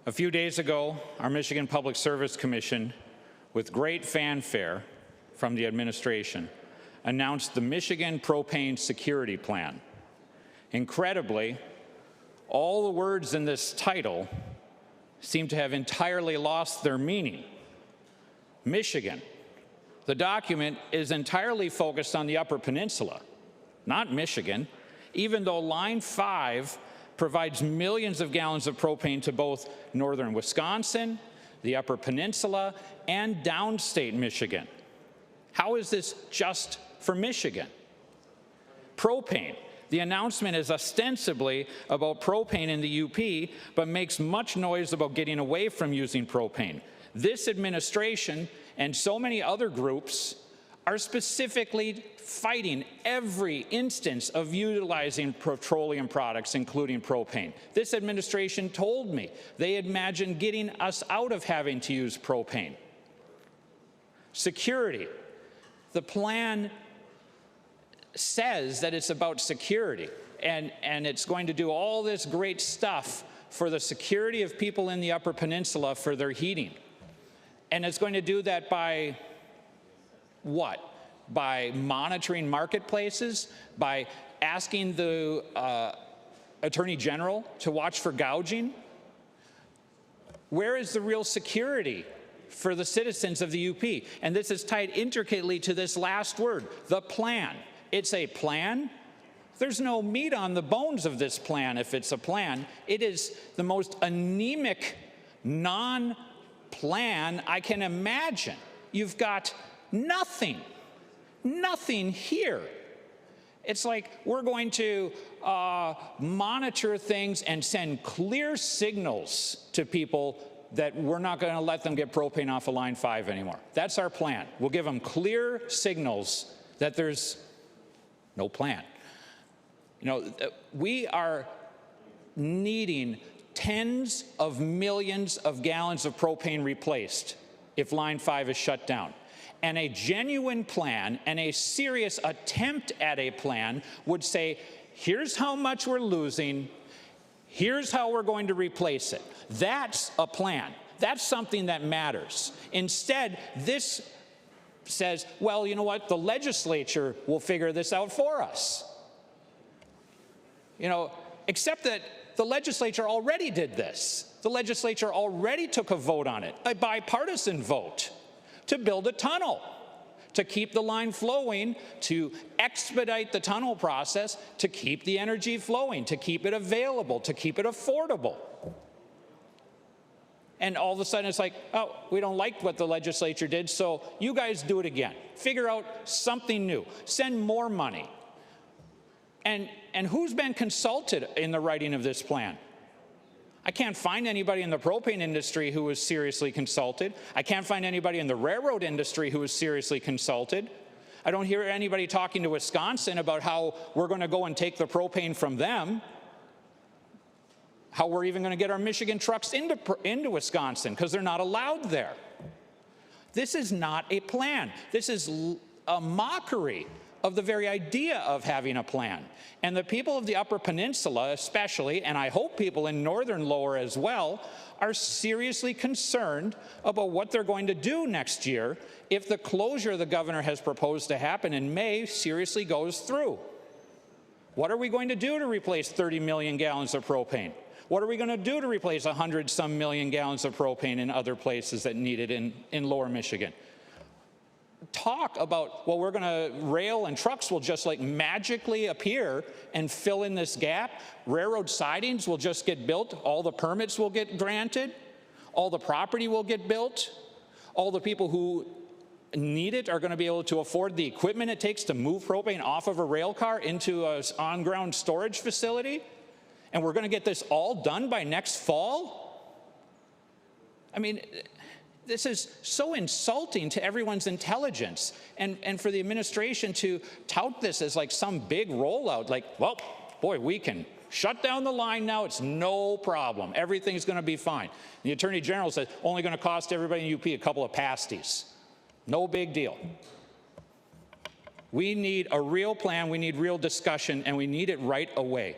A few days ago, our Michigan Public Service Commission, with great fanfare from the administration, announced the Michigan Propane Security Plan. Incredibly, all the words in this title seem to have entirely lost their meaning. Michigan. The document is entirely focused on the Upper Peninsula, not Michigan, even though Line 5 provides millions of gallons of propane to both northern Wisconsin, the Upper Peninsula, and downstate Michigan. How is this just for Michigan? Propane. The announcement is ostensibly about propane in the UP, but makes much noise about getting away from using propane. This administration and so many other groups are specifically fighting every instance of utilizing petroleum products, including propane. This administration told me they imagined getting us out of having to use propane. Security. The plan says that it's about security, and it's going to do all this great stuff for the security of people in the Upper Peninsula for their heating. And it's going to do that by what? By monitoring marketplaces, by asking the Attorney General to watch for gouging? Where is the real security for the citizens of the UP? And this is tied intricately to this last word, the plan. It's a plan. There's no meat on the bones of this plan if it's a plan. It is the most anemic non-plan I can imagine. You've got nothing here. It's like we're going to monitor things and send clear signals to people that we're not going to let them get propane off of Line 5 anymore. That's our plan. We'll give them clear signals that there's no plan. You know, we are needing tens of millions of gallons of propane replaced if Line 5 is shut down. And a genuine plan and a serious attempt at a plan would say, here's how much we're losing, here's how we're going to replace it. That's a plan. That's something that matters. Instead, this says, well, you know what, the legislature will figure this out for us. You know, except that the legislature already did this. The legislature already took a vote on it, a bipartisan vote, to build a tunnel, to keep the line flowing, to expedite the tunnel process, to keep the energy flowing, to keep it available, to keep it affordable. And all of a sudden it's like, oh, we don't like what the legislature did, so you guys do it again. Figure out something new. Send more money. And who's been consulted in the writing of this plan? I can't find anybody in the propane industry who was seriously consulted. I can't find anybody in the railroad industry who was seriously consulted. I don't hear anybody talking to Wisconsin about how we're going to go and take the propane from them, how we're even going to get our Michigan trucks into Wisconsin because they're not allowed there. This is not a plan. This is a mockery of the very idea of having a plan. And the people of the Upper Peninsula especially, and I hope people in northern lower as well, are seriously concerned about what they're going to do next year if the closure the governor has proposed to happen in May seriously goes through. What are we going to do to replace 30 million gallons of propane? What are we going to do to replace 100-some million gallons of propane in other places that need it in lower Michigan? Talk about, well, we're going to, rail and trucks will just like magically appear and fill in this gap. Railroad sidings will just get built. All the permits will get granted. All the property will get built. All the people who need it are going to be able to afford the equipment it takes to move propane off of a rail car into an on-ground storage facility. And we're going to get this all done by next fall? I mean, this is so insulting to everyone's intelligence. And for the administration to tout this as like some big rollout, like, well, boy, we can shut down the line now. It's no problem. Everything's going to be fine. The Attorney General says only going to cost everybody in UP a couple of pasties. No big deal. We need a real plan. We need real discussion, and we need it right away.